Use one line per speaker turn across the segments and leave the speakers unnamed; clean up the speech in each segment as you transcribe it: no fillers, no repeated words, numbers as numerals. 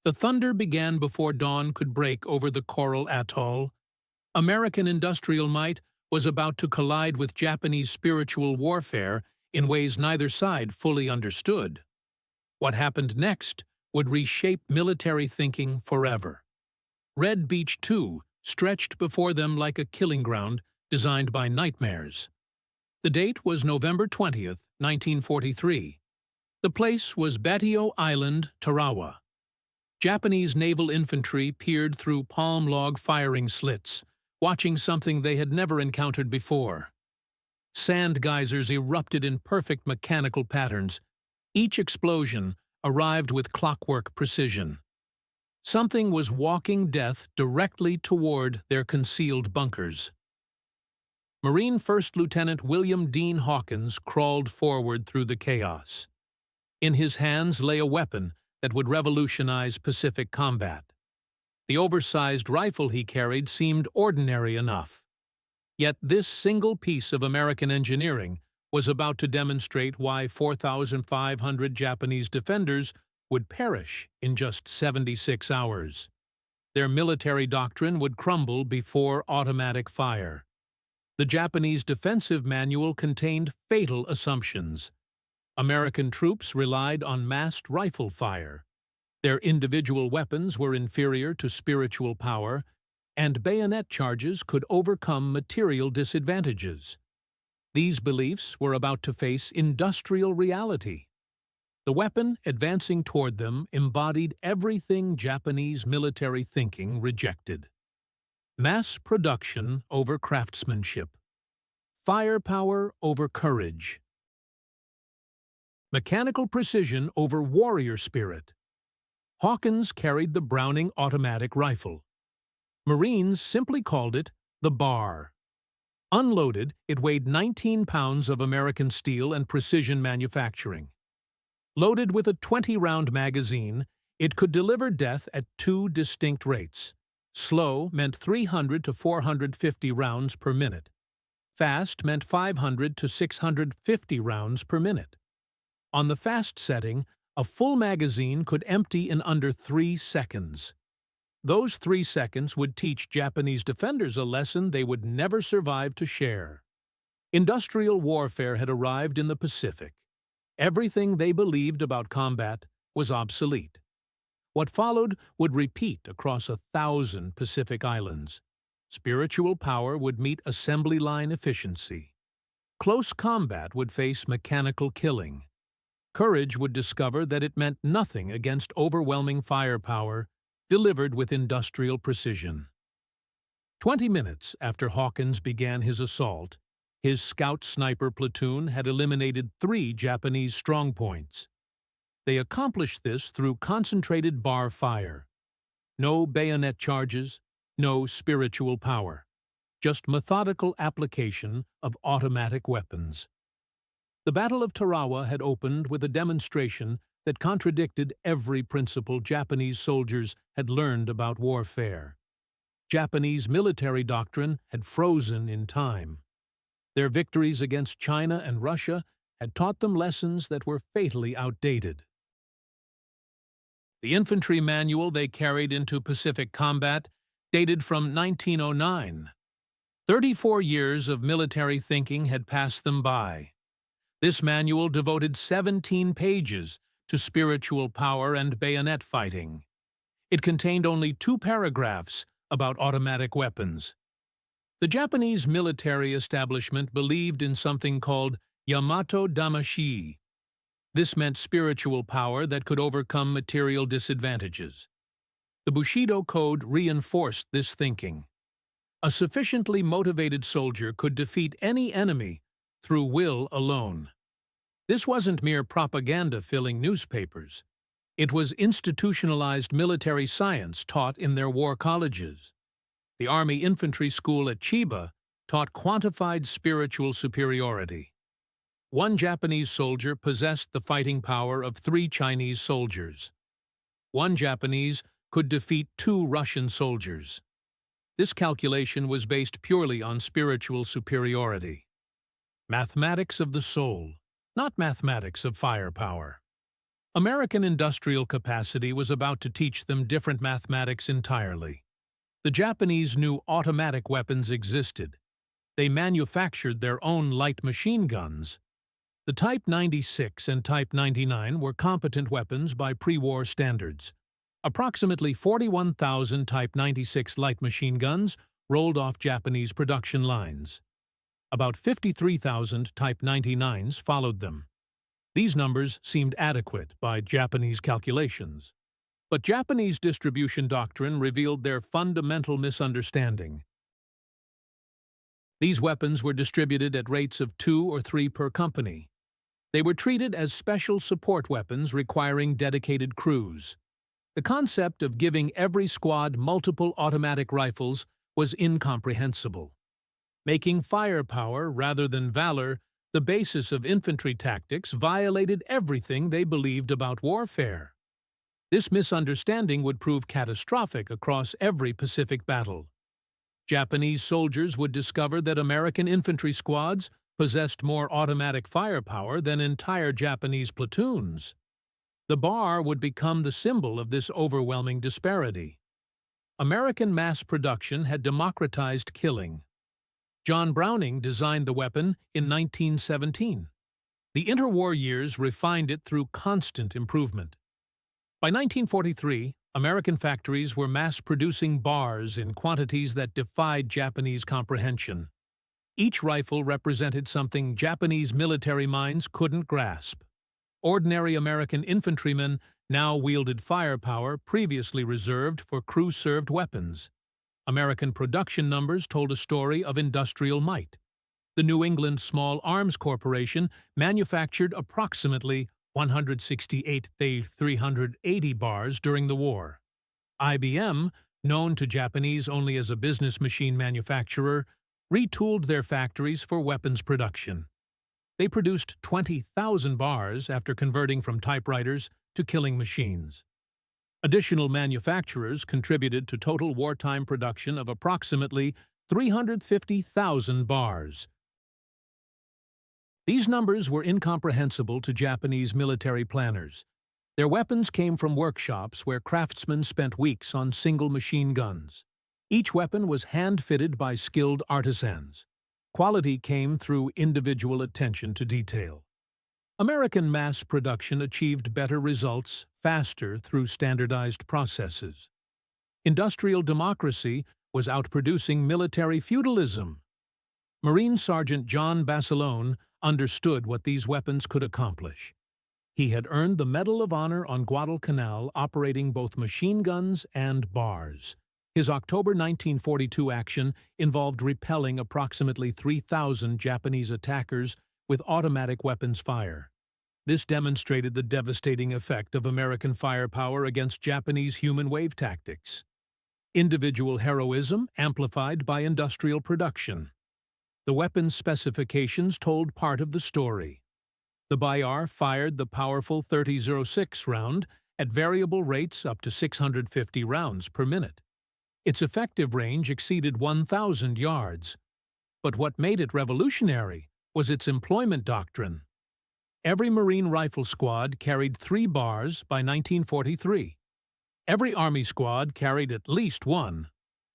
The thunder began before dawn could break over the coral atoll. American industrial might was about to collide with Japanese spiritual warfare in ways neither side fully understood. What happened next would reshape military thinking forever. Red Beach 2 stretched before them like a killing ground designed by nightmares. The date was November 20th, 1943. The place was Batio Island, Tarawa. Japanese naval infantry peered through palm log firing slits, watching something they had never encountered before. Sand geysers erupted in perfect mechanical patterns. Each explosion arrived with clockwork precision. Something was walking death directly toward their concealed bunkers. Marine First Lieutenant William Dean Hawkins crawled forward through the chaos. In his hands lay a weapon that would revolutionize Pacific combat. The oversized rifle he carried seemed ordinary enough. Yet this single piece of American engineering was about to demonstrate why 4,500 Japanese defenders would perish in just 76 hours. Their military doctrine would crumble before automatic fire. The Japanese defensive manual contained fatal assumptions. American troops relied on massed rifle fire. Their individual weapons were inferior to spiritual power, and bayonet charges could overcome material disadvantages. These beliefs were about to face industrial reality. The weapon advancing toward them embodied everything Japanese military thinking rejected. Mass production over craftsmanship. Firepower over courage. Mechanical precision over warrior spirit. Hawkins carried the Browning automatic rifle. Marines simply called it the bar. Unloaded, it weighed 19 pounds of American steel and precision manufacturing. Loaded with a 20-round magazine, it could deliver death at two distinct rates. Slow meant 300 to 450 rounds per minute. Fast meant 500 to 650 rounds per minute. On the fast setting, a full magazine could empty in under 3 seconds. Those 3 seconds would teach Japanese defenders a lesson they would never survive to share. Industrial warfare had arrived in the Pacific. Everything they believed about combat was obsolete. What followed would repeat across 1,000 Pacific islands. Spiritual power would meet assembly line efficiency. Close combat would face mechanical killing. Courage would discover that it meant nothing against overwhelming firepower delivered with industrial precision. 20 minutes after Hawkins began his assault, his scout sniper platoon had eliminated 3 Japanese strongpoints. They accomplished this through concentrated bar fire. No bayonet charges, no spiritual power, just methodical application of automatic weapons. The Battle of Tarawa had opened with a demonstration that contradicted every principle Japanese soldiers had learned about warfare. Japanese military doctrine had frozen in time. Their victories against China and Russia had taught them lessons that were fatally outdated. The infantry manual they carried into Pacific combat dated from 1909. 34 years of military thinking had passed them by. This manual devoted 17 pages to spiritual power and bayonet fighting. It contained only 2 paragraphs about automatic weapons. The Japanese military establishment believed in something called Yamato Damashi. This meant spiritual power that could overcome material disadvantages. The Bushido Code reinforced this thinking. A sufficiently motivated soldier could defeat any enemy through will alone. This wasn't mere propaganda filling newspapers. It was institutionalized military science taught in their war colleges. The Army Infantry School at Chiba taught quantified spiritual superiority. One Japanese soldier possessed the fighting power of 3 Chinese soldiers. One Japanese could defeat 2 Russian soldiers. This calculation was based purely on spiritual superiority. Mathematics of the soul, not mathematics of firepower. American industrial capacity was about to teach them different mathematics entirely. The Japanese knew automatic weapons existed. They manufactured their own light machine guns. The Type 96 and Type 99 were competent weapons by pre-war standards. Approximately 41,000 Type 96 light machine guns rolled off Japanese production lines. About 53,000 Type 99s followed them. These numbers seemed adequate by Japanese calculations. But Japanese distribution doctrine revealed their fundamental misunderstanding. These weapons were distributed at rates of 2 or 3 per company. They were treated as special support weapons requiring dedicated crews. The concept of giving every squad multiple automatic rifles was incomprehensible. Making firepower rather than valor the basis of infantry tactics violated everything they believed about warfare. This misunderstanding would prove catastrophic across every Pacific battle. Japanese soldiers would discover that American infantry squads possessed more automatic firepower than entire Japanese platoons. The bar would become the symbol of this overwhelming disparity. American mass production had democratized killing. John Browning designed the weapon in 1917. The interwar years refined it through constant improvement. By 1943, American factories were mass-producing bars in quantities that defied Japanese comprehension. Each rifle represented something Japanese military minds couldn't grasp. Ordinary American infantrymen now wielded firepower previously reserved for crew-served weapons. American production numbers told a story of industrial might. The New England Small Arms Corporation manufactured approximately 168 380 bars during the war. IBM, known to Japanese only as a business machine manufacturer, retooled their factories for weapons production. They produced 20,000 bars after converting from typewriters to killing machines. Additional manufacturers contributed to total wartime production of approximately 350,000 bars. These numbers were incomprehensible to Japanese military planners. Their weapons came from workshops where craftsmen spent weeks on single machine guns. Each weapon was hand-fitted by skilled artisans. Quality came through individual attention to detail. American mass production achieved better results faster through standardized processes. Industrial democracy was outproducing military feudalism. Marine Sergeant John Basilone understood what these weapons could accomplish. He had earned the Medal of Honor on Guadalcanal operating both machine guns and bars. His October 1942 action involved repelling approximately 3,000 Japanese attackers with automatic weapons fire. This demonstrated the devastating effect of American firepower against Japanese human wave tactics. Individual heroism amplified by industrial production. The weapons specifications told part of the story. The Bayar fired the powerful .30-06 round at variable rates up to 650 rounds per minute. Its effective range exceeded 1,000 yards. But what made it revolutionary was its employment doctrine. Every Marine rifle squad carried 3 bars by 1943. Every Army squad carried at least 1.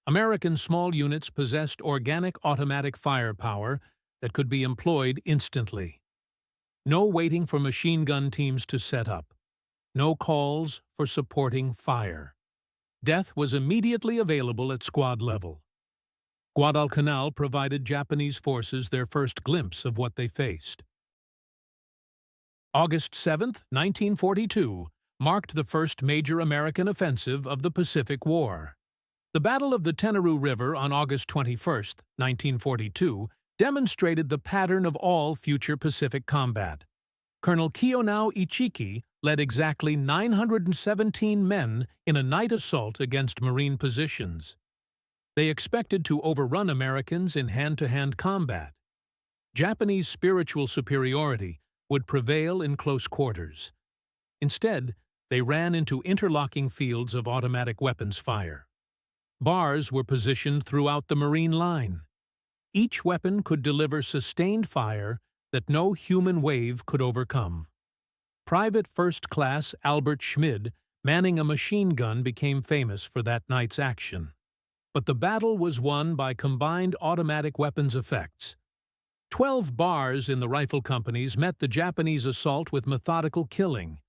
American small units possessed organic automatic firepower that could be employed instantly. No waiting for machine gun teams to set up. No calls for supporting fire. Death was immediately available at squad level. Guadalcanal provided Japanese forces their first glimpse of what they faced. August 7, 1942, marked the first major American offensive of the Pacific War. The Battle of the Tenarue River on August 21, 1942, demonstrated the pattern of all future Pacific combat. Colonel Kiyonao Ichiki led exactly 917 men in a night assault against Marine positions. They expected to overrun Americans in hand-to-hand combat. Japanese spiritual superiority would prevail in close quarters. Instead, they ran into interlocking fields of automatic weapons fire. Bars were positioned throughout the Marine line. Each weapon could deliver sustained fire that no human wave could overcome. Private First Class Albert Schmid, manning a machine gun, became famous for that night's action. But the battle was won by combined automatic weapons effects. 12 bars in the rifle companies met the Japanese assault with methodical killing.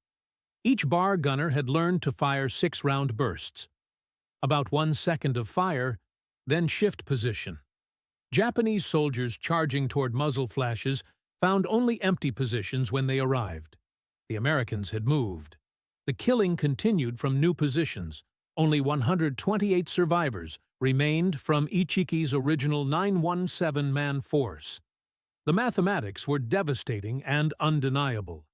Each bar gunner had learned to fire 6-round bursts. About 1 second of fire, then shift position. Japanese soldiers charging toward muzzle flashes found only empty positions when they arrived. The Americans had moved. The killing continued from new positions. Only 128 survivors remained from Ichiki's original 917-man force. The mathematics were devastating and undeniable.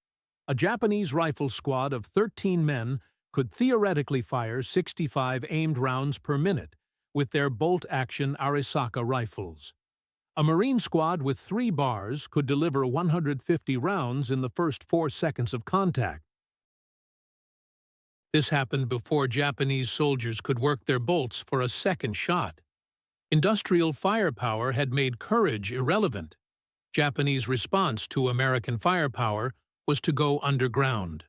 A Japanese rifle squad of 13 men could theoretically fire 65 aimed rounds per minute with their bolt-action Arisaka rifles. A Marine squad with 3 bars could deliver 150 rounds in the first 4 seconds of contact. This happened before Japanese soldiers could work their bolts for a second shot. Industrial firepower had made courage irrelevant. Japanese response to American firepower was to go underground.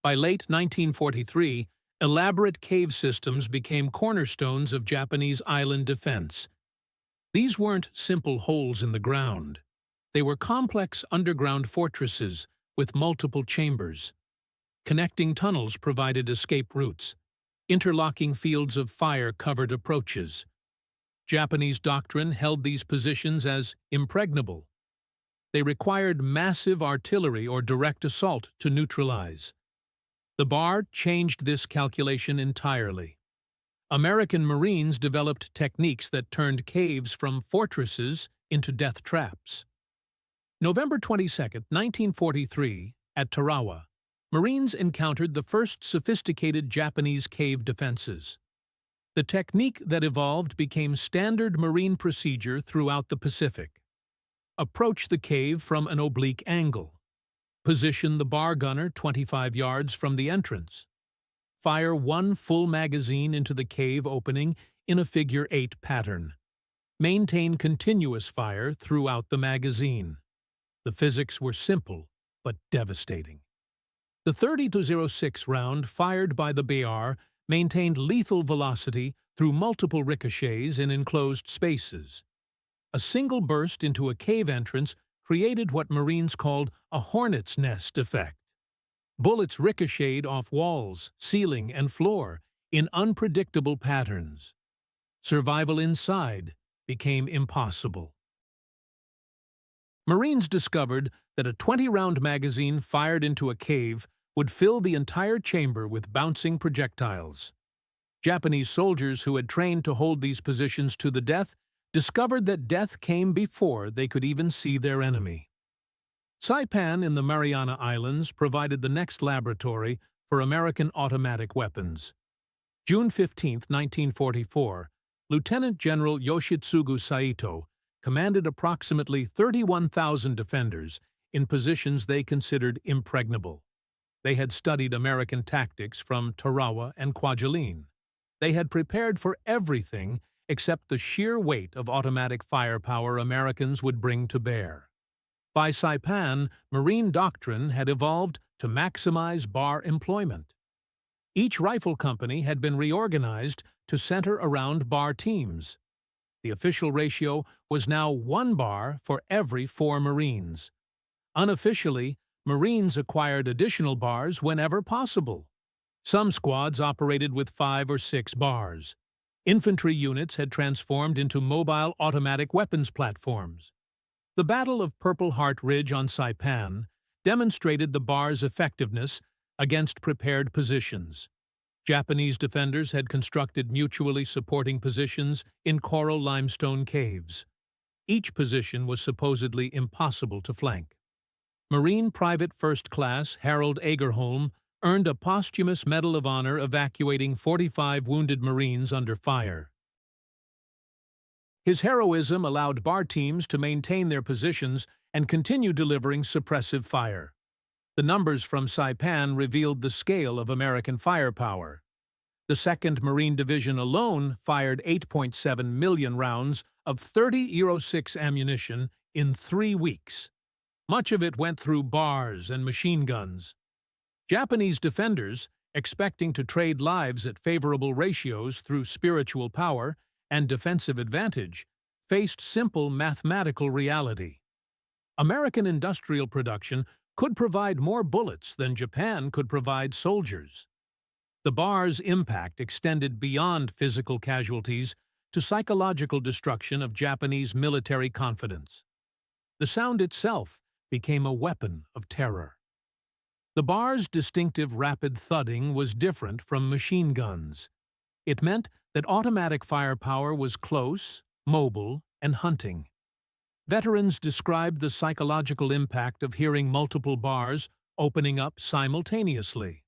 By late 1943, elaborate cave systems became cornerstones of Japanese island defense. These weren't simple holes in the ground. They were complex underground fortresses with multiple chambers. Connecting tunnels provided escape routes. Interlocking fields of fire covered approaches. Japanese doctrine held these positions as impregnable. They required massive artillery or direct assault to neutralize. The bar changed this calculation entirely. American Marines developed techniques that turned caves from fortresses into death traps. November 22, 1943, at Tarawa, Marines encountered the first sophisticated Japanese cave defenses. The technique that evolved became standard Marine procedure throughout the Pacific. Approach the cave from an oblique angle. Position the bar gunner 25 yards from the entrance. Fire 1 full magazine into the cave opening in a figure 8 pattern. Maintain continuous fire throughout the magazine. The physics were simple but devastating. The 30-06 round fired by the BR maintained lethal velocity through multiple ricochets in enclosed spaces. A single burst into a cave entrance created what Marines called a hornet's nest effect. Bullets ricocheted off walls, ceiling, and floor in unpredictable patterns. Survival inside became impossible. Marines discovered that a 20-round magazine fired into a cave would fill the entire chamber with bouncing projectiles. Japanese soldiers who had trained to hold these positions to the death discovered that death came before they could even see their enemy. Saipan in the Mariana Islands provided the next laboratory for American automatic weapons. June 15, 1944, Lieutenant General Yoshitsugu Saito commanded approximately 31,000 defenders in positions they considered impregnable. They had studied American tactics from Tarawa and Kwajalein. They had prepared for everything except the sheer weight of automatic firepower Americans would bring to bear. By Saipan, Marine doctrine had evolved to maximize bar employment. Each rifle company had been reorganized to center around bar teams. The official ratio was now 1 bar for every 4 Marines. Unofficially, Marines acquired additional bars whenever possible. Some squads operated with 5 or 6 bars. Infantry units had transformed into mobile automatic weapons platforms. The Battle of Purple Heart Ridge on Saipan demonstrated the bar's effectiveness against prepared positions. Japanese defenders had constructed mutually supporting positions in coral limestone caves. Each position was supposedly impossible to flank. Marine Private First Class Harold Agerholm earned a posthumous Medal of Honor evacuating 45 wounded Marines under fire. His heroism allowed bar teams to maintain their positions and continue delivering suppressive fire. The numbers from Saipan revealed the scale of American firepower. The 2nd Marine Division alone fired 8.7 million rounds of .30-06 ammunition in 3 weeks. Much of it went through bars and machine guns. Japanese defenders, expecting to trade lives at favorable ratios through spiritual power and defensive advantage, faced simple mathematical reality. American industrial production could provide more bullets than Japan could provide soldiers. The bar's impact extended beyond physical casualties to psychological destruction of Japanese military confidence. The sound itself became a weapon of terror. The bar's distinctive rapid thudding was different from machine guns. It meant that automatic firepower was close, mobile, and hunting. Veterans described the psychological impact of hearing multiple bars opening up simultaneously.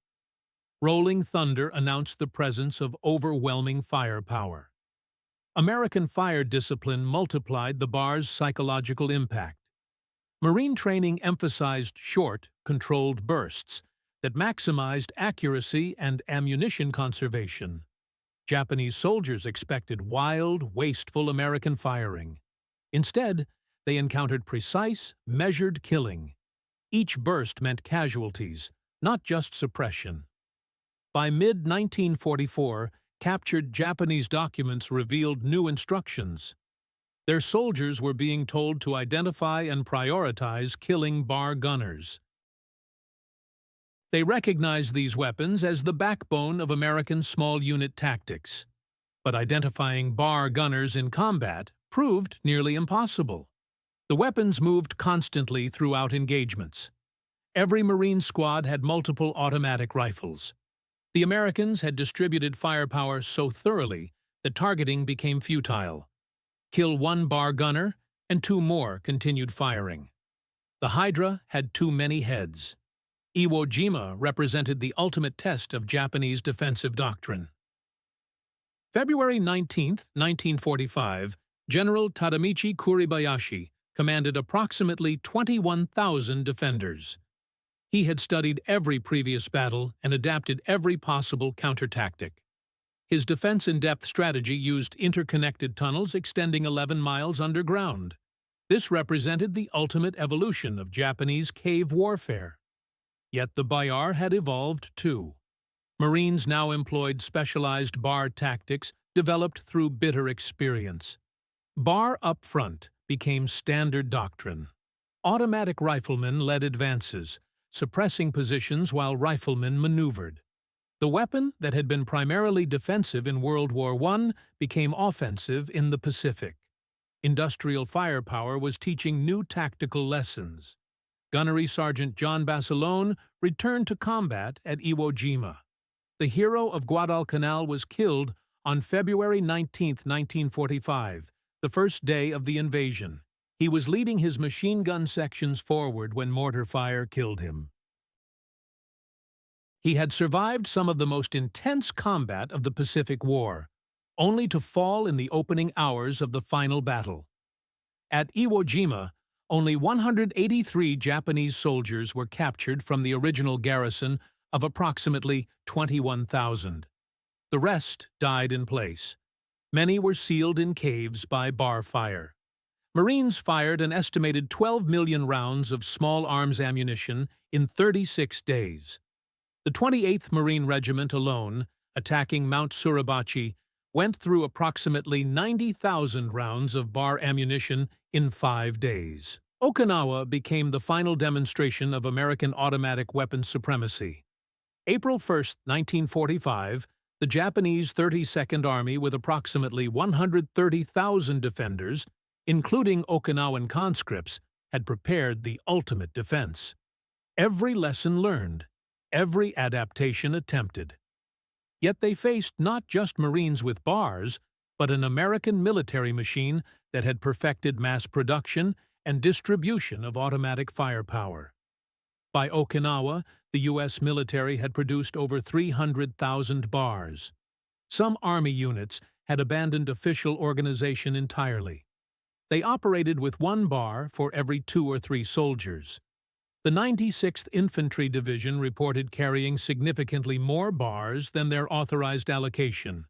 Rolling thunder announced the presence of overwhelming firepower. American fire discipline multiplied the bar's psychological impact. Marine training emphasized short, controlled bursts that maximized accuracy and ammunition conservation. Japanese soldiers expected wild, wasteful American firing. Instead, they encountered precise, measured killing. Each burst meant casualties, not just suppression. By mid-1944, captured Japanese documents revealed new instructions. Their soldiers were being told to identify and prioritize killing bar gunners. They recognized these weapons as the backbone of American small unit tactics. But identifying bar gunners in combat proved nearly impossible. The weapons moved constantly throughout engagements. Every Marine squad had multiple automatic rifles. The Americans had distributed firepower so thoroughly that targeting became futile. Kill one bar gunner, and two more continued firing. The Hydra had too many heads. Iwo Jima represented the ultimate test of Japanese defensive doctrine. February 19, 1945, General Tadamichi Kuribayashi commanded approximately 21,000 defenders. He had studied every previous battle and adapted every possible counter-tactic. His defense-in-depth strategy used interconnected tunnels extending 11 miles underground. This represented the ultimate evolution of Japanese cave warfare. Yet the Bayar had evolved too. Marines now employed specialized bar tactics developed through bitter experience. Bar up front became standard doctrine. Automatic riflemen led advances, suppressing positions while riflemen maneuvered. The weapon that had been primarily defensive in World War I became offensive in the Pacific. Industrial firepower was teaching new tactical lessons. Gunnery Sergeant John Basilone returned to combat at Iwo Jima. The hero of Guadalcanal was killed on February 19, 1945, the first day of the invasion. He was leading his machine gun sections forward when mortar fire killed him. He had survived some of the most intense combat of the Pacific War, only to fall in the opening hours of the final battle. At Iwo Jima, only 183 Japanese soldiers were captured from the original garrison of approximately 21,000. The rest died in place. Many were sealed in caves by bar fire. Marines fired an estimated 12 million rounds of small arms ammunition in 36 days. The 28th Marine Regiment alone, attacking Mount Suribachi, went through approximately 90,000 rounds of bar ammunition in 5 days. Okinawa became the final demonstration of American automatic weapons supremacy. April 1, 1945, the Japanese 32nd Army, with approximately 130,000 defenders, including Okinawan conscripts, had prepared the ultimate defense. Every lesson learned, every adaptation attempted. Yet they faced not just Marines with bars, but an American military machine that had perfected mass production and distribution of automatic firepower. By Okinawa, the U.S. military had produced over 300,000 bars. Some Army units had abandoned official organization entirely. They operated with one bar for every 2 or 3 soldiers. The 96th Infantry Division reported carrying significantly more bars than their authorized allocation.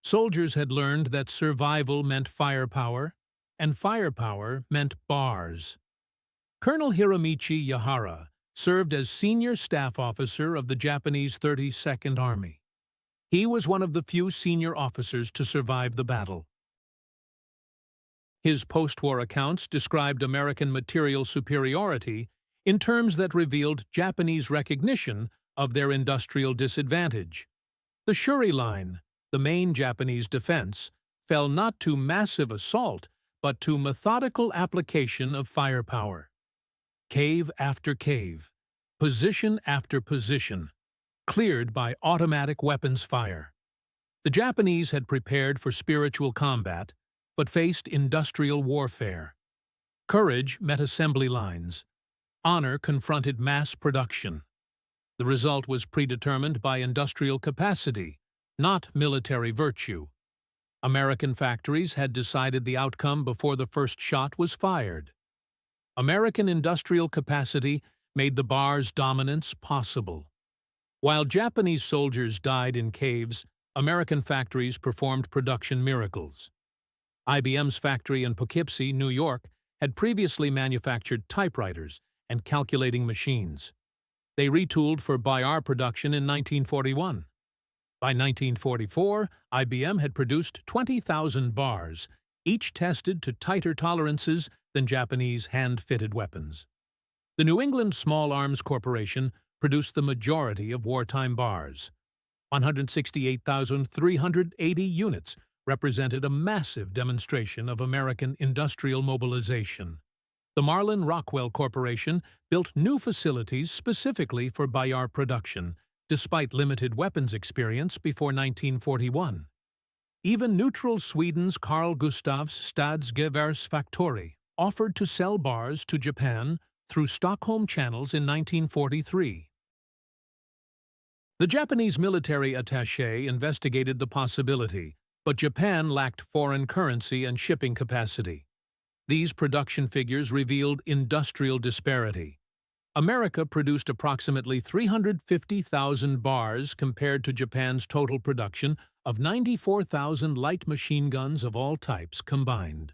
Soldiers had learned that survival meant firepower, and firepower meant bars. Colonel Hiromichi Yahara, served as senior staff officer of the Japanese 32nd Army. He was one of the few senior officers to survive the battle. His post-war accounts described American material superiority in terms that revealed Japanese recognition of their industrial disadvantage. The Shuri Line, the main Japanese defense, fell not to massive assault, but to methodical application of firepower. Cave after cave, position after position, cleared by automatic weapons fire. The Japanese had prepared for spiritual combat, but faced industrial warfare. Courage met assembly lines. Honor confronted mass production. The result was predetermined by industrial capacity, not military virtue. American factories had decided the outcome before the first shot was fired. American industrial capacity made the bar's dominance possible. While Japanese soldiers died in caves, American factories performed production miracles. IBM's factory in Poughkeepsie, New York, had previously manufactured typewriters and calculating machines. They retooled for BIR production in 1941. By 1944, IBM had produced 20,000 bars, each tested to tighter tolerances than Japanese hand-fitted weapons. The New England Small Arms Corporation produced the majority of wartime bars. 168,380 units represented a massive demonstration of American industrial mobilization. The Marlin Rockwell Corporation built new facilities specifically for BIR production, despite limited weapons experience before 1941. Even neutral Sweden's Carl Gustaf's Stadsgevärsfaktori offered to sell bars to Japan through Stockholm channels in 1943. The Japanese military attaché investigated the possibility, but Japan lacked foreign currency and shipping capacity. These production figures revealed industrial disparity. America produced approximately 350,000 bars compared to Japan's total production of 94,000 light machine guns of all types combined.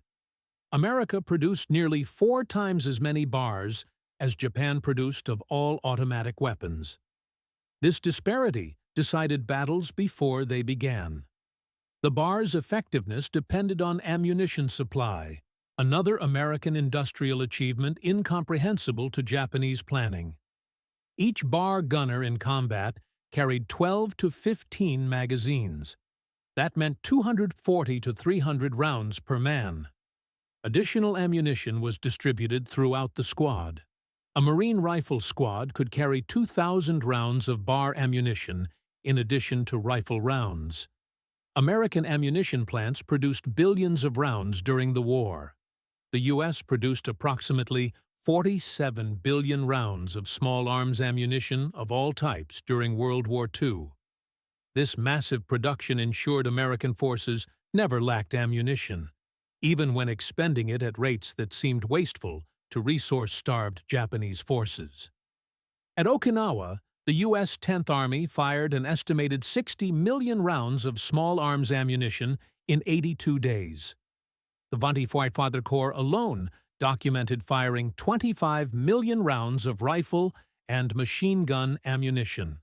America produced nearly 4 times as many bars as Japan produced of all automatic weapons. This disparity decided battles before they began. The bar's effectiveness depended on ammunition supply, another American industrial achievement incomprehensible to Japanese planning. Each bar gunner in combat carried 12 to 15 magazines. That meant 240 to 300 rounds per man. Additional ammunition was distributed throughout the squad. A Marine rifle squad could carry 2,000 rounds of bar ammunition in addition to rifle rounds. American ammunition plants produced billions of rounds during the war. The U.S. produced approximately 47 billion rounds of small arms ammunition of all types during World War II. This massive production ensured American forces never lacked ammunition, even when expending it at rates that seemed wasteful to resource-starved Japanese forces. At Okinawa, the U.S. 10th Army fired an estimated 60 million rounds of small arms ammunition in 82 days. The 24th Corps alone documented firing 25 million rounds of rifle and machine gun ammunition.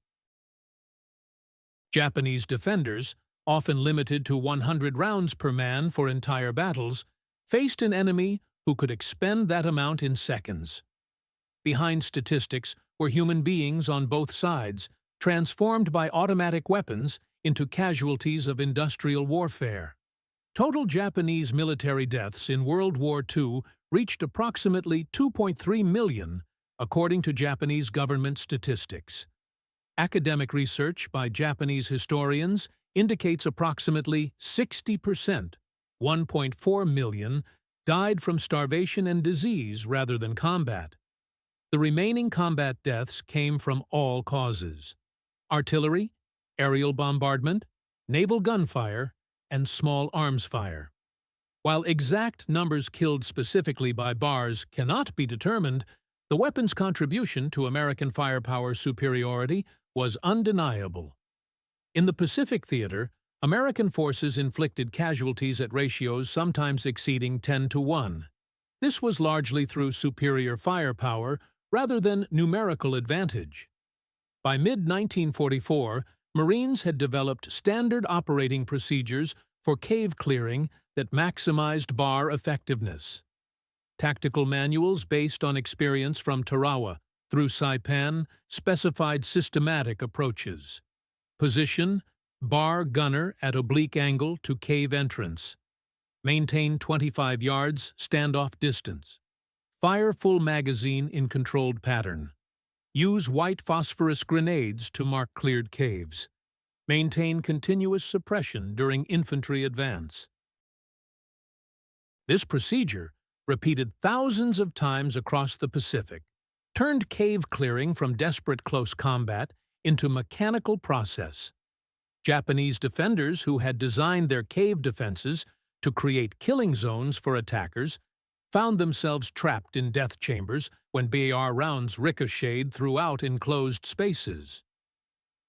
Japanese defenders, often limited to 100 rounds per man for entire battles, faced an enemy who could expend that amount in seconds. Behind statistics were human beings on both sides, transformed by automatic weapons into casualties of industrial warfare. Total Japanese military deaths in World War II reached approximately 2.3 million, according to Japanese government statistics. Academic research by Japanese historians indicates approximately 60%, 1.4 million, died from starvation and disease rather than combat. The remaining combat deaths came from all causes: artillery, aerial bombardment, naval gunfire, and small arms fire. While exact numbers killed specifically by bars cannot be determined, the weapon's contribution to American firepower superiority was undeniable. In the Pacific Theater, American forces inflicted casualties at ratios sometimes exceeding 10 to 1. This was largely through superior firepower rather than numerical advantage. By mid-1944, Marines had developed standard operating procedures for cave clearing that maximized bar effectiveness. Tactical manuals based on experience from Tarawa through Saipan specified systematic approaches. Position: bar gunner at oblique angle to cave entrance. Maintain 25 yards standoff distance. Fire full magazine in controlled pattern. Use white phosphorus grenades to mark cleared caves. Maintain continuous suppression during infantry advance. This procedure, repeated thousands of times across the Pacific, turned cave clearing from desperate close combat into mechanical process. Japanese defenders who had designed their cave defenses to create killing zones for attackers found themselves trapped in death chambers when BAR rounds ricocheted throughout enclosed spaces.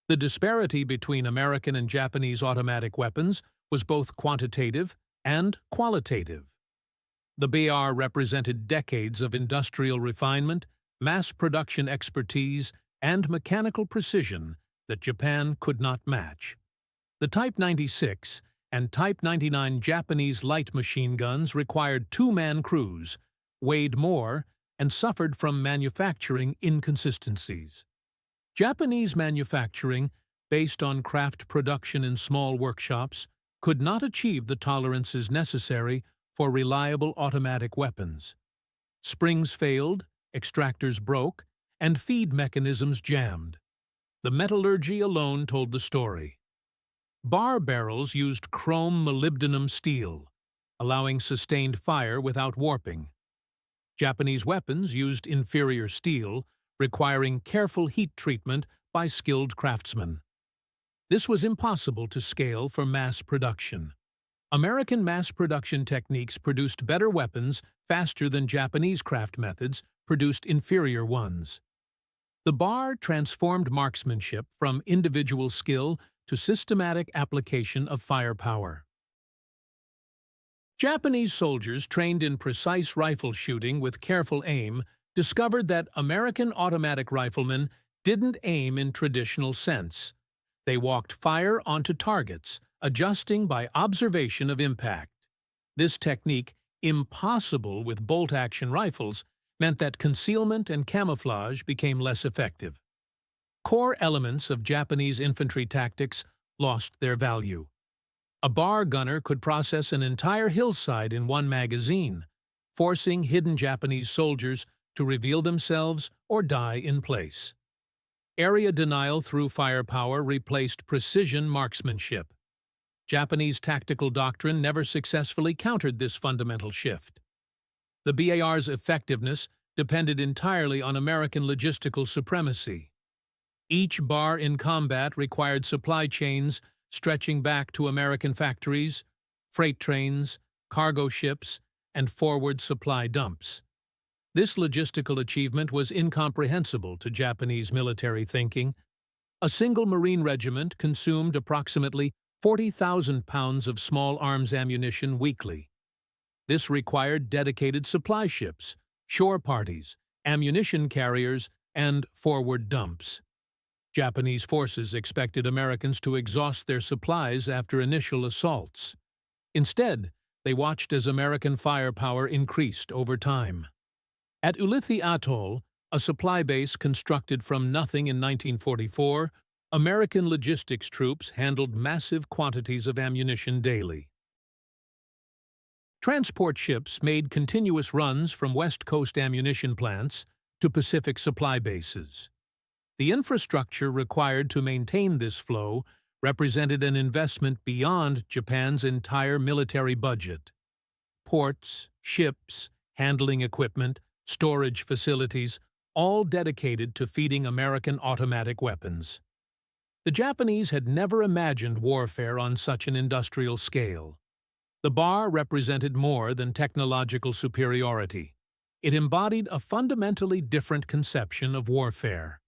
The disparity between American and Japanese automatic weapons was both quantitative and qualitative. The BAR represented decades of industrial refinement, mass production expertise, and mechanical precision that Japan could not match. The Type 96 and Type 99 Japanese light machine guns required two-man crews, weighed more, and suffered from manufacturing inconsistencies. Japanese manufacturing, based on craft production in small workshops, could not achieve the tolerances necessary for reliable automatic weapons. Springs failed, extractors broke, and feed mechanisms jammed. The metallurgy alone told the story. Bar barrels used chrome molybdenum steel, allowing sustained fire without warping. Japanese weapons used inferior steel, requiring careful heat treatment by skilled craftsmen. This was impossible to scale for mass production. American mass production techniques produced better weapons faster than Japanese craft methods produced inferior ones. The bar transformed marksmanship from individual skill to systematic application of firepower. Japanese soldiers trained in precise rifle shooting with careful aim discovered that American automatic riflemen didn't aim in traditional sense. They walked fire onto targets, adjusting by observation of impact. This technique, impossible with bolt-action rifles, meant that concealment and camouflage became less effective. Core elements of Japanese infantry tactics lost their value. A bar gunner could process an entire hillside in one magazine, forcing hidden Japanese soldiers to reveal themselves or die in place. Area denial through firepower replaced precision marksmanship. Japanese tactical doctrine never successfully countered this fundamental shift. The BAR's effectiveness depended entirely on American logistical supremacy. Each bar in combat required supply chains stretching back to American factories, freight trains, cargo ships, and forward supply dumps. This logistical achievement was incomprehensible to Japanese military thinking. A single Marine regiment consumed approximately 40,000 pounds of small arms ammunition weekly. This required dedicated supply ships, shore parties, ammunition carriers, and forward dumps. Japanese forces expected Americans to exhaust their supplies after initial assaults. Instead, they watched as American firepower increased over time. At Ulithi Atoll, a supply base constructed from nothing in 1944, American logistics troops handled massive quantities of ammunition daily. Transport ships made continuous runs from West Coast ammunition plants to Pacific supply bases. The infrastructure required to maintain this flow represented an investment beyond Japan's entire military budget. Ports, ships, handling equipment, storage facilities, all dedicated to feeding American automatic weapons. The Japanese had never imagined warfare on such an industrial scale. The bar represented more than technological superiority. It embodied a fundamentally different conception of warfare.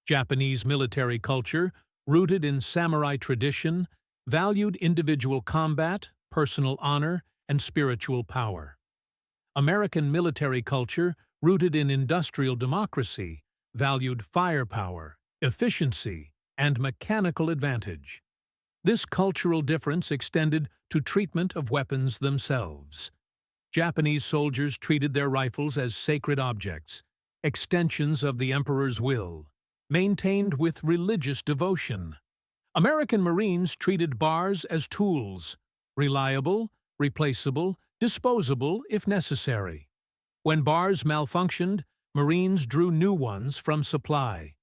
Japanese military culture, rooted in samurai tradition, valued individual combat, personal honor, and spiritual power. American military culture, rooted in industrial democracy, valued firepower, efficiency, and mechanical advantage. This cultural difference extended to treatment of weapons themselves. Japanese soldiers treated their rifles as sacred objects, extensions of the emperor's will, maintained with religious devotion. American Marines treated bars as tools, reliable, replaceable, disposable if necessary. When bars malfunctioned, Marines drew new ones from supply.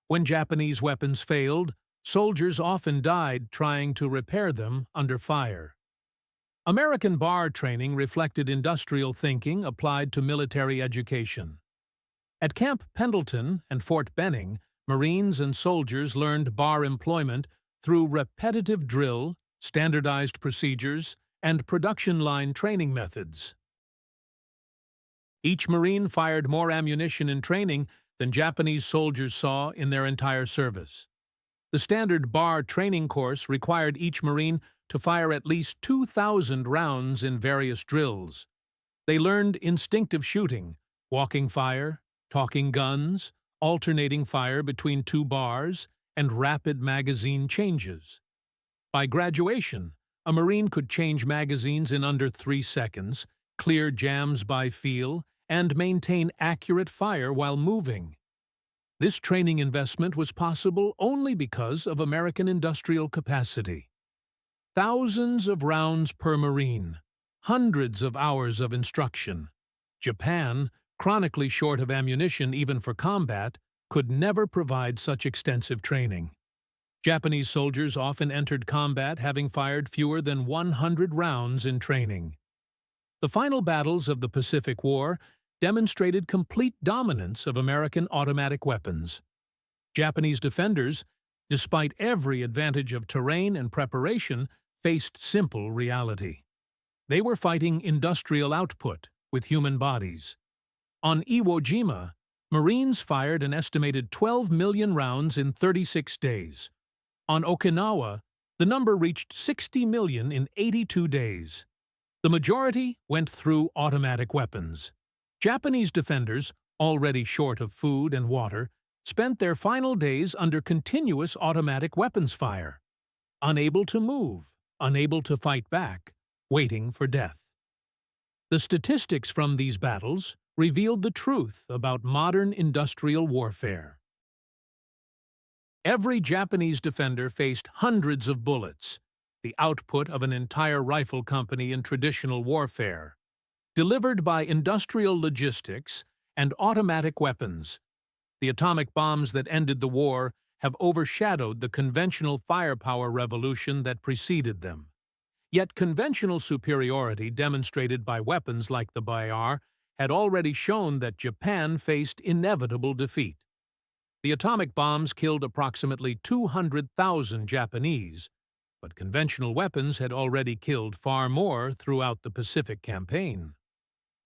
When Japanese weapons failed, soldiers often died trying to repair them under fire. American bar training reflected industrial thinking applied to military education. At Camp Pendleton and Fort Benning, Marines and soldiers learned bar employment through repetitive drill, standardized procedures, and production line training methods. Each Marine fired more ammunition in training than Japanese soldiers saw in their entire service. The standard bar training course required each Marine to fire at least 2,000 rounds in various drills. They learned instinctive shooting, walking fire, talking guns, alternating fire between two bars, and rapid magazine changes. By graduation, a Marine could change magazines in under 3 seconds, clear jams by feel, and maintain accurate fire while moving. This training investment was possible only because of American industrial capacity. Thousands of rounds per Marine, hundreds of hours of instruction. Japan, chronically short of ammunition even for combat, could never provide such extensive training. Japanese soldiers often entered combat having fired fewer than 100 rounds in training. The final battles of the Pacific War demonstrated complete dominance of American automatic weapons. Japanese defenders, despite every advantage of terrain and preparation, faced simple reality. They were fighting industrial output with human bodies. On Iwo Jima, Marines fired an estimated 12 million rounds in 36 days. On Okinawa, the number reached 60 million in 82 days. The majority went through automatic weapons. Japanese defenders, already short of food and water, spent their final days under continuous automatic weapons fire, unable to move, unable to fight back, waiting for death. The statistics from these battles revealed the truth about modern industrial warfare. Every Japanese defender faced hundreds of bullets, the output of an entire rifle company in traditional warfare, delivered by industrial logistics and automatic weapons. The atomic bombs that ended the war have overshadowed the conventional firepower revolution that preceded them. Yet conventional superiority demonstrated by weapons like the BIR had already shown that Japan faced inevitable defeat. The atomic bombs killed approximately 200,000 Japanese, but conventional weapons had already killed far more throughout the Pacific Campaign.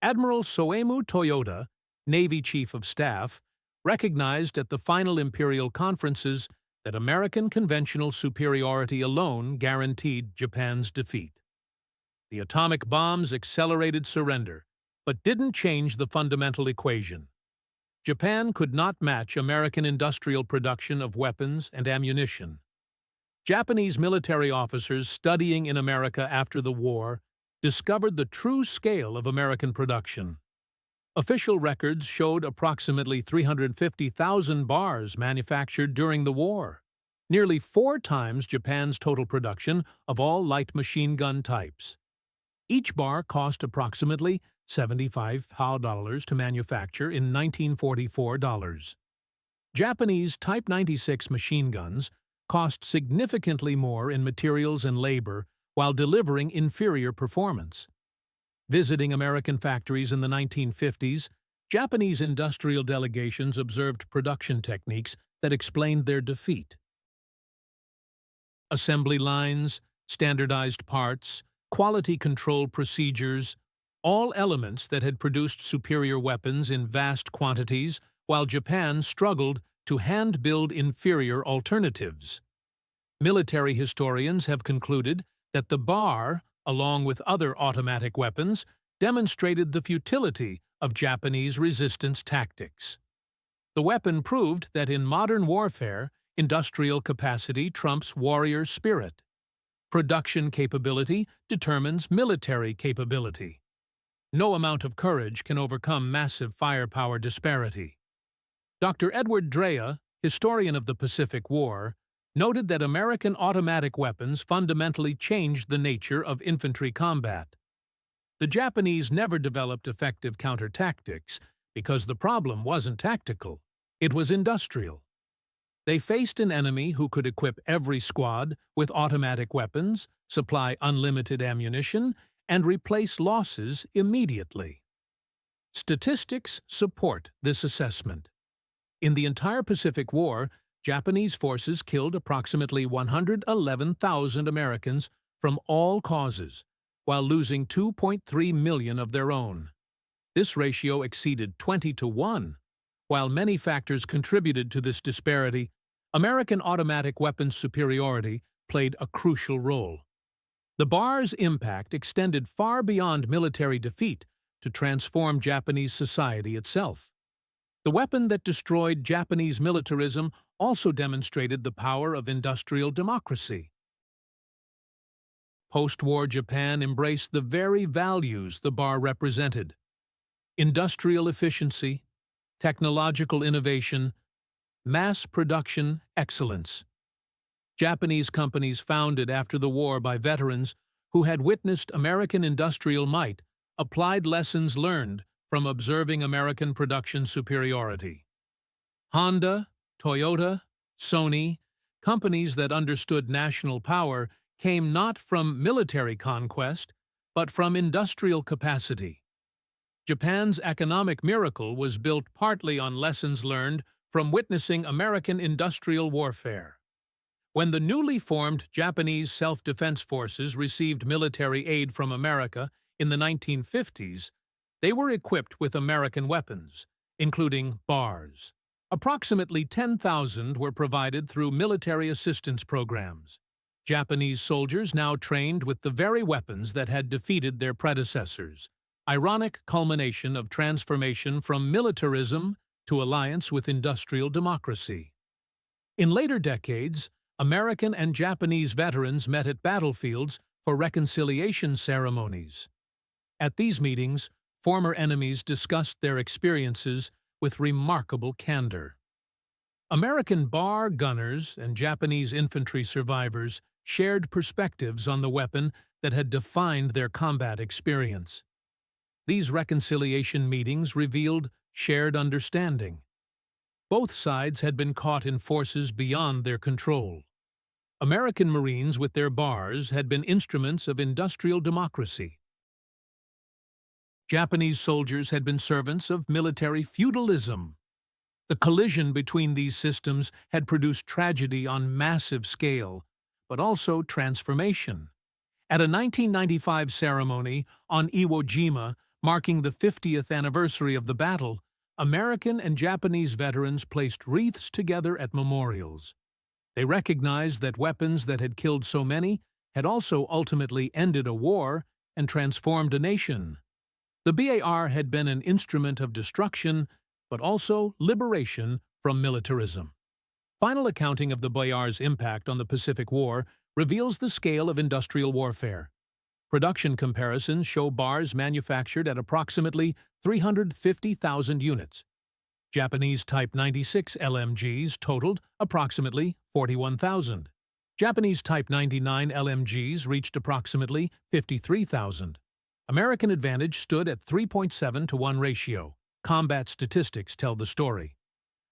Admiral Soemu Toyoda, Navy Chief of Staff, recognized at the final imperial conferences that American conventional superiority alone guaranteed Japan's defeat. The atomic bombs accelerated surrender, but didn't change the fundamental equation. Japan could not match American industrial production of weapons and ammunition. Japanese military officers studying in America after the war discovered the true scale of American production. Official records showed approximately 350,000 bars manufactured during the war, nearly 4 times Japan's total production of all light machine gun types. Each bar cost approximately $75 to manufacture in 1944 dollars. Japanese Type 96 machine guns cost significantly more in materials and labor while delivering inferior performance. Visiting American factories in the 1950s, Japanese industrial delegations observed production techniques that explained their defeat. Assembly lines, standardized parts, quality control procedures, all elements that had produced superior weapons in vast quantities, while Japan struggled to hand-build inferior alternatives. Military historians have concluded that the bar, along with other automatic weapons, demonstrated the futility of Japanese resistance tactics. The weapon proved that in modern warfare, industrial capacity trumps warrior spirit. Production capability determines military capability. No amount of courage can overcome massive firepower disparity. Dr. Edward Drea, historian of the Pacific War, noted that American automatic weapons fundamentally changed the nature of infantry combat. The Japanese never developed effective counter-tactics because the problem wasn't tactical, it was industrial. They faced an enemy who could equip every squad with automatic weapons, supply unlimited ammunition, and replace losses immediately. Statistics support this assessment. In the entire Pacific War, Japanese forces killed approximately 111,000 Americans from all causes, while losing 2.3 million of their own. This ratio exceeded 20 to 1. While many factors contributed to this disparity, American automatic weapons superiority played a crucial role. The bar's impact extended far beyond military defeat to transform Japanese society itself. The weapon that destroyed Japanese militarism also demonstrated the power of industrial democracy. Post-war Japan embraced the very values the bar represented: industrial efficiency, technological innovation, mass production excellence. Japanese companies founded after the war by veterans who had witnessed American industrial might applied lessons learned from observing American production superiority. Honda, Toyota, Sony, companies that understood national power came not from military conquest, but from industrial capacity. Japan's economic miracle was built partly on lessons learned from witnessing American industrial warfare. When the newly formed Japanese Self-Defense Forces received military aid from America in the 1950s, they were equipped with American weapons, including BARs. Approximately 10,000 were provided through military assistance programs. Japanese soldiers now trained with the very weapons that had defeated their predecessors. Ironic culmination of transformation from militarism to alliance with industrial democracy. In later decades, American and Japanese veterans met at battlefields for reconciliation ceremonies. At these meetings, former enemies discussed their experiences with remarkable candor. American bar gunners and Japanese infantry survivors shared perspectives on the weapon that had defined their combat experience. These reconciliation meetings revealed shared understanding. Both sides had been caught in forces beyond their control. American Marines with their bars had been instruments of industrial democracy. Japanese soldiers had been servants of military feudalism. The collision between these systems had produced tragedy on massive scale, but also transformation. At a 1995 ceremony on Iwo Jima, marking the 50th anniversary of the battle, American and Japanese veterans placed wreaths together at memorials. They recognized that weapons that had killed so many had also ultimately ended a war and transformed a nation. The BAR had been an instrument of destruction, but also liberation from militarism. Final accounting of the BAR's impact on the Pacific War reveals the scale of industrial warfare. Production comparisons show bars manufactured at approximately 350,000 units. Japanese Type 96 LMGs totaled approximately 41,000. Japanese Type 99 LMGs reached approximately 53,000. American advantage stood at 3.7 to 1 ratio. Combat statistics tell the story.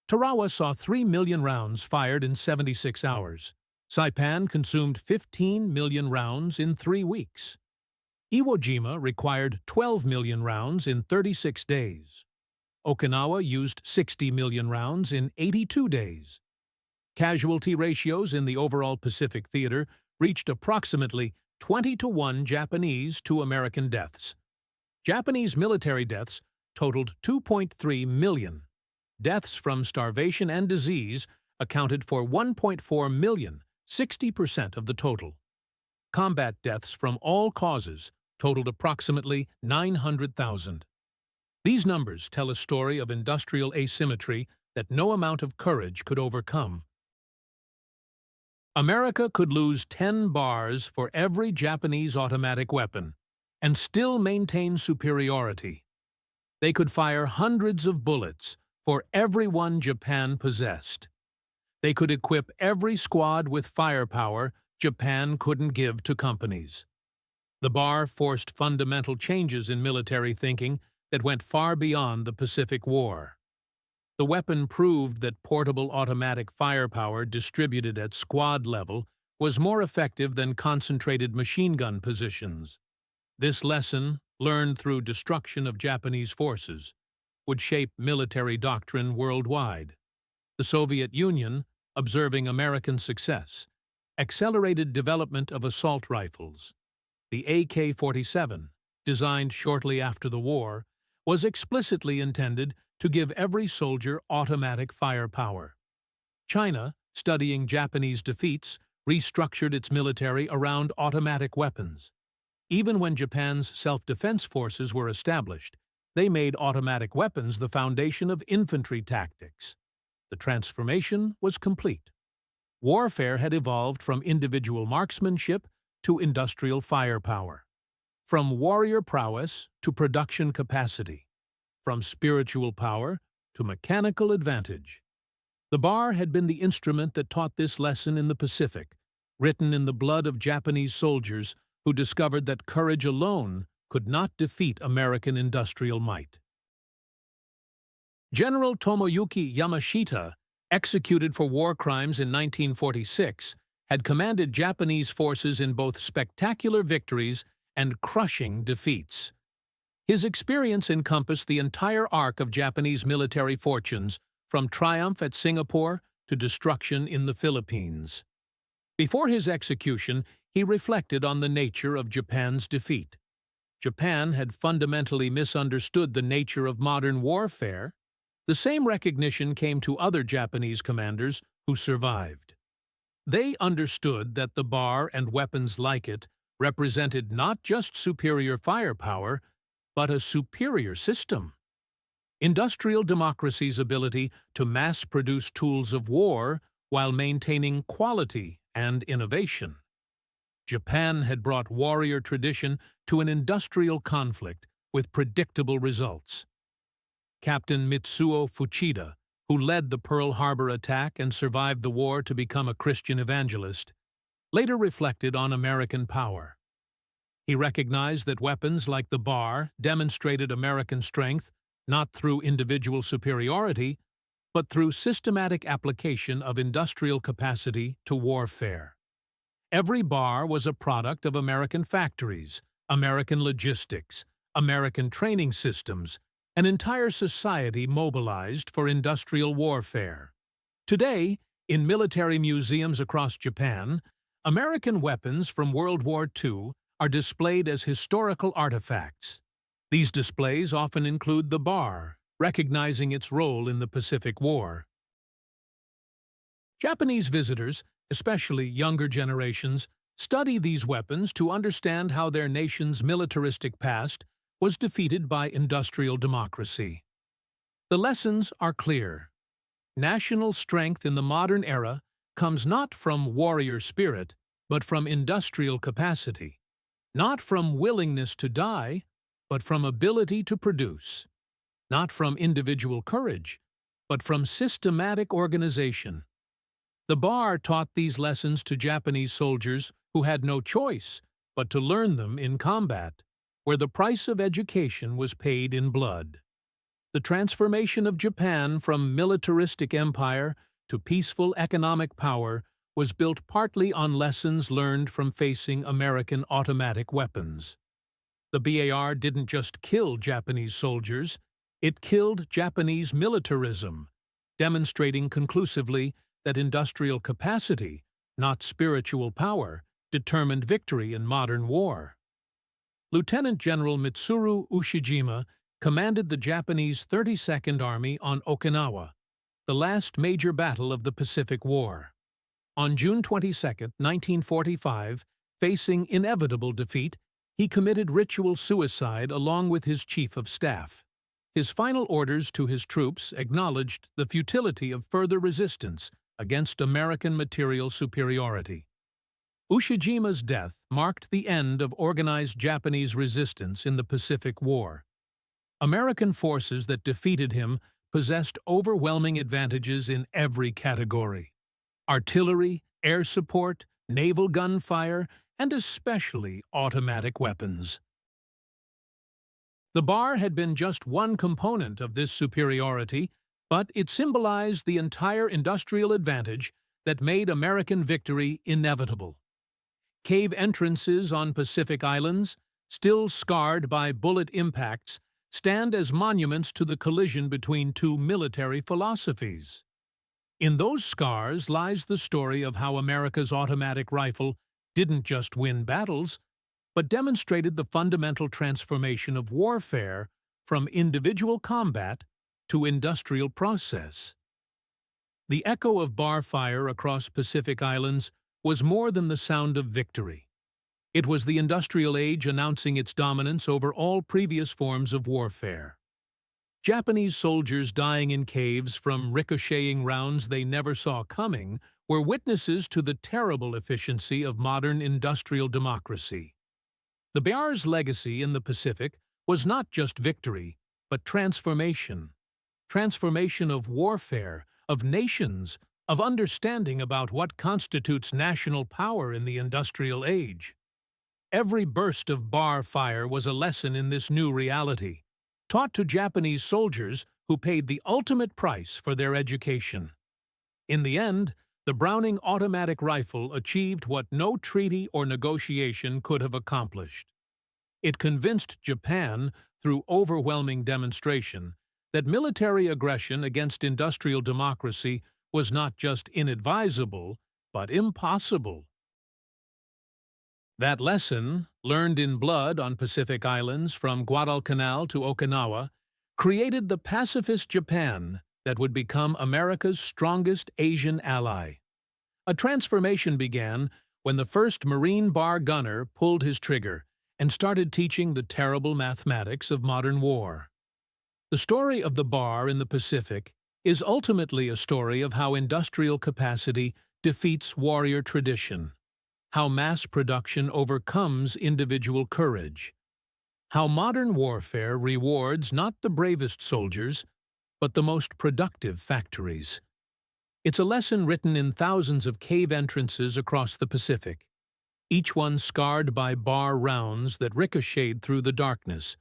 Tarawa saw 3 million rounds fired in 76 hours. Saipan consumed 15 million rounds in 3 weeks. Iwo Jima required 12 million rounds in 36 days. Okinawa used 60 million rounds in 82 days. Casualty ratios in the overall Pacific theater reached approximately 20 to 1 Japanese to American deaths. Japanese military deaths totaled 2.3 million. Deaths from starvation and disease accounted for 1.4 million, 60% of the total. Combat deaths from all causes totaled approximately 900,000. These numbers tell a story of industrial asymmetry that no amount of courage could overcome. America could lose 10 bars for every Japanese automatic weapon and still maintain superiority. They could fire hundreds of bullets for every one Japan possessed. They could equip every squad with firepower Japan couldn't give to companies. The bar forced fundamental changes in military thinking that went far beyond the Pacific War. The weapon proved that portable automatic firepower distributed at squad level was more effective than concentrated machine gun positions. This lesson, learned through destruction of Japanese forces, would shape military doctrine worldwide. The Soviet Union, observing American success, accelerated development of assault rifles. The AK-47, designed shortly after the war, was explicitly intended to give every soldier automatic firepower. China, studying Japanese defeats, restructured its military around automatic weapons. Even when Japan's self-defense forces were established, they made automatic weapons the foundation of infantry tactics. The transformation was complete. Warfare had evolved from individual marksmanship to industrial firepower, from warrior prowess to production capacity, from spiritual power to mechanical advantage. The bar had been the instrument that taught this lesson in the Pacific, written in the blood of Japanese soldiers who discovered that courage alone could not defeat American industrial might. General Tomoyuki Yamashita, executed for war crimes in 1946, had commanded Japanese forces in both spectacular victories and crushing defeats. His experience encompassed the entire arc of Japanese military fortunes, from triumph at Singapore to destruction in the Philippines. Before his execution, he reflected on the nature of Japan's defeat. Japan had fundamentally misunderstood the nature of modern warfare. The same recognition came to other Japanese commanders who survived. They understood that the bar and weapons like it represented not just superior firepower, but a superior system. Industrial democracy's ability to mass-produce tools of war while maintaining quality and innovation. Japan had brought warrior tradition to an industrial conflict with predictable results. Captain Mitsuo Fuchida, who led the Pearl Harbor attack and survived the war to become a Christian evangelist, later reflected on American power. He recognized that weapons like the bar demonstrated American strength not through individual superiority, but through systematic application of industrial capacity to warfare. Every bar was a product of American factories, American logistics, American training systems, an entire society mobilized for industrial warfare. Today, in military museums across Japan, American weapons from World War II are displayed as historical artifacts. These displays often include the bar, recognizing its role in the Pacific War. Japanese visitors, especially younger generations, study these weapons to understand how their nation's militaristic past was defeated by industrial democracy. The lessons are clear. National strength in the modern era comes not from warrior spirit, but from industrial capacity, not from willingness to die, but from ability to produce, not from individual courage, but from systematic organization. The bar taught these lessons to Japanese soldiers who had no choice but to learn them in combat, where the price of education was paid in blood. The transformation of Japan from militaristic empire to peaceful economic power was built partly on lessons learned from facing American automatic weapons. The BAR didn't just kill Japanese soldiers, it killed Japanese militarism, demonstrating conclusively that industrial capacity, not spiritual power, determined victory in modern war. Lieutenant General Mitsuru Ushijima commanded the Japanese 32nd Army on Okinawa, the last major battle of the Pacific War. On June 22, 1945, facing inevitable defeat, he committed ritual suicide along with his chief of staff. His final orders to his troops acknowledged the futility of further resistance against American material superiority. Ushijima's death marked the end of organized Japanese resistance in the Pacific War. American forces that defeated him possessed overwhelming advantages in every category: artillery, air support, naval gunfire, and especially automatic weapons. The bar had been just one component of this superiority, but it symbolized the entire industrial advantage that made American victory inevitable. Cave entrances on Pacific Islands, still scarred by bullet impacts, stand as monuments to the collision between two military philosophies. In those scars lies the story of how America's automatic rifle didn't just win battles, but demonstrated the fundamental transformation of warfare from individual combat to industrial process. The echo of bar fire across Pacific Islands was more than the sound of victory. It was the industrial age announcing its dominance over all previous forms of warfare. Japanese soldiers dying in caves from ricocheting rounds they never saw coming were witnesses to the terrible efficiency of modern industrial democracy. The bar's legacy in the Pacific was not just victory, but transformation. Transformation of warfare, of nations, of understanding about what constitutes national power in the industrial age. Every burst of bar fire was a lesson in this new reality, taught to Japanese soldiers who paid the ultimate price for their education. In the end, the Browning automatic rifle achieved what no treaty or negotiation could have accomplished. It convinced Japan, through overwhelming demonstration, that military aggression against industrial democracy was not just inadvisable, but impossible. That lesson, learned in blood on Pacific Islands from Guadalcanal to Okinawa, created the pacifist Japan that would become America's strongest Asian ally. A transformation began when the first Marine bar gunner pulled his trigger and started teaching the terrible mathematics of modern war. The story of the bar in the Pacific is ultimately a story of how industrial capacity defeats warrior tradition, how mass production overcomes individual courage, how modern warfare rewards not the bravest soldiers, but the most productive factories. It's a lesson written in thousands of cave entrances across the Pacific, each one scarred by bar rounds that ricocheted through the darkness,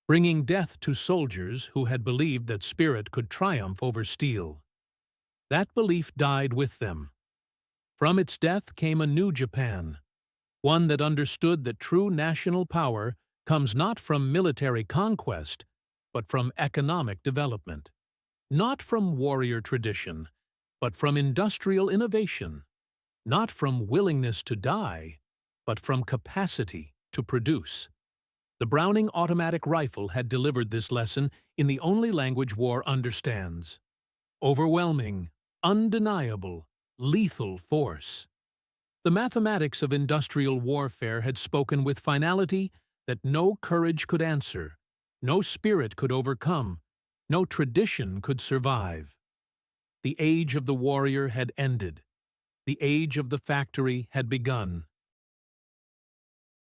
bringing death to soldiers who had believed that spirit could triumph over steel. That belief died with them. From its death came a new Japan, one that understood that true national power comes not from military conquest, but from economic development, not from warrior tradition, but from industrial innovation, not from willingness to die, but from capacity to produce. The Browning automatic rifle had delivered this lesson in the only language war understands: overwhelming, undeniable, lethal force. The mathematics of industrial warfare had spoken with finality that no courage could answer, no spirit could overcome, no tradition could survive. The age of the warrior had ended. The age of the factory had begun.